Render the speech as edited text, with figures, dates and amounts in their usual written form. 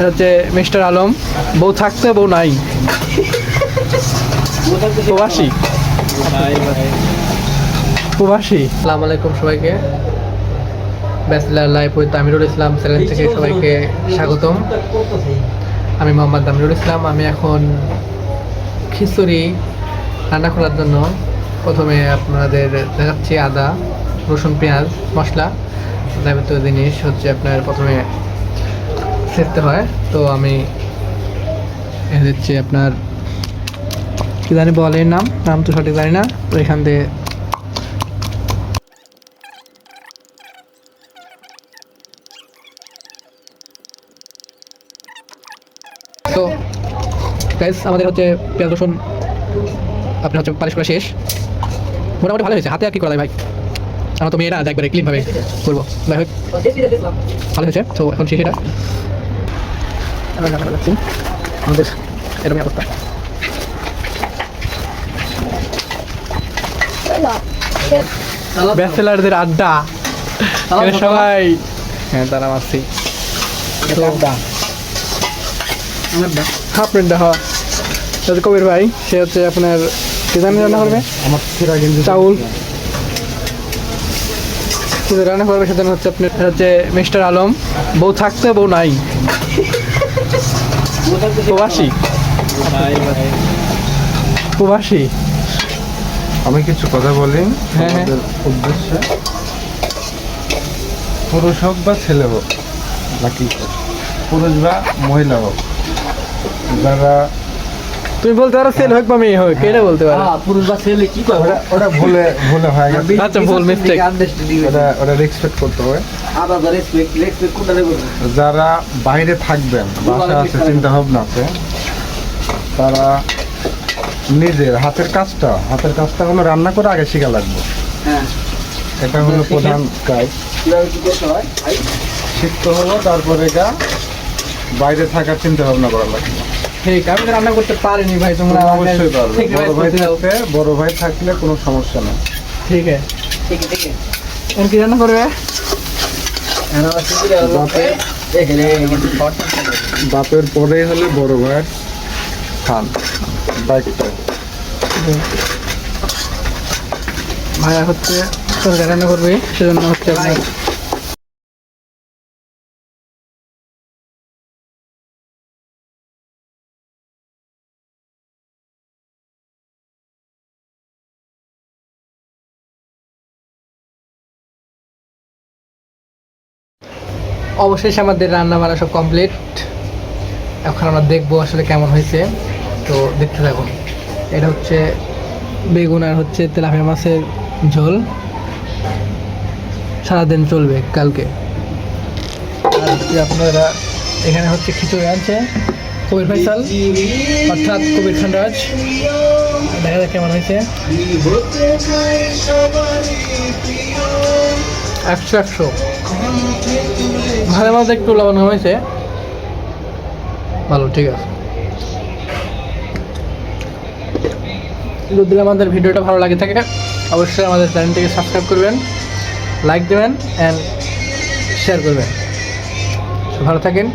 হচ্ছে মিস্টার আলম, বউ থাকতে বউ নাই, প্রবাসী প্রবাসী। আসসালামু আলাইকুম সবাইকে, bachelor life with Amirul Islam channel থেকে সবাইকে স্বাগতম। আমি মোহাম্মদ আমিরুল ইসলাম। আমি এখন খিচুড়ি রান্না করার জন্য প্রথমে আপনাদের দেখাচ্ছি আদা, রসুন, পেঁয়াজ, মশলা যাবতীয় জিনিস হচ্ছে আপনার প্রথমে ছেড়তে হয়। তো আমি দিচ্ছি আপনার কি জানি বলে নাম তো সঠিক জানি না। তো এখান থেকে তো গাইস আমাদের হচ্ছে পেঁয়াজ রসুন আপনার হচ্ছে পালিশ করা শেষ, মোটামুটি ভালো হয়েছে। হাতে আর কি করা যায় ভাই, আমরা তো মেয়েরা একবারে ক্লিনভাবে করবো, যাই হোক ভালো হয়েছে। তো এখন সেটা যাচ্ছি আমাদের এরকম অবস্থা। ব্যাচেলারদের আড্ডা সবাই, হ্যাঁ তারা মারছি হাফ মিনিট হওয়া। কবির ভাই সে হচ্ছে আপনার কি জানি রান্না করবে, আমার চাউল রান্না করবে। সেজন্য হচ্ছে আপনার হচ্ছে মিস্টার আলম, বউ থাকতে বউ নাই, প্রবাসী প্রবাসী। আমি কিছু কথা বলি আমাদের উদ্দেশ্যে। পুরুষ হোক বা ছেলে হোক, নাকি পুরুষ বা মহিলা হোক, যারা তুমি বলতে পারো ছেলে হোক বা মেয়ে হোক, এটা বলতে পারো। পুরুষ বা ছেলে কি করে ওটা ভুলে হয়ে গেছে। আচ্ছা ভুল মিস্টেক, ওটা রেসপেক্ট করতে হবে। যারা বাইরে থাকবেন, বাসা আছে, চিন্তা ভাবনা আছে, তারা নিজের হাতের কাজটা হলো রান্না করে আগে শেখা লাগবে। এটা হলো প্রধান কাজ। শিখতে হলো, তারপরে এটা বাইরে থাকার চিন্তা ভাবনা করা লাগবে। ঠিক, আমি তো রান্না করতে পারিনি ভাই, তোমরা অবশ্যই পারবে। বড় ভাই থাকলে কোনো সমস্যা নেই। ঠিক আছে, কি রান্না করবে? বাপের পরেই হলে বড় ভাইয়ের খান দায়িত্ব। ভাইয়া হচ্ছে তরকারি রান্না করবে, সেজন্য হচ্ছে আপনার অবশেষে আমাদের রান্না বান্না সব কমপ্লিট। এখন আমরা দেখবো আসলে কেমন হয়েছে, তো দেখতে থাকুন। এটা হচ্ছে বেগুন আর হচ্ছে তেলাপিয়া মাছের ঝোল, সারাদিন চলবে কালকে। আর হচ্ছে আপনারা এখানে হচ্ছে খিচুড়ি আনছে কবির ফয়সাল, অর্থাৎ কবির খানরাজ। দেখা যাক কেমন হয়েছে। 100 ভালো মাছ একটু লবণ হয়েছে, ভালো, ঠিক আছে। যদি আমাদের ভিডিওটা ভালো লাগে থাকে অবশ্যই আমাদের চ্যানেলটিকে সাবস্ক্রাইব করবেন, লাইক দেবেন অ্যান্ড শেয়ার করবেন। ভালো থাকেন।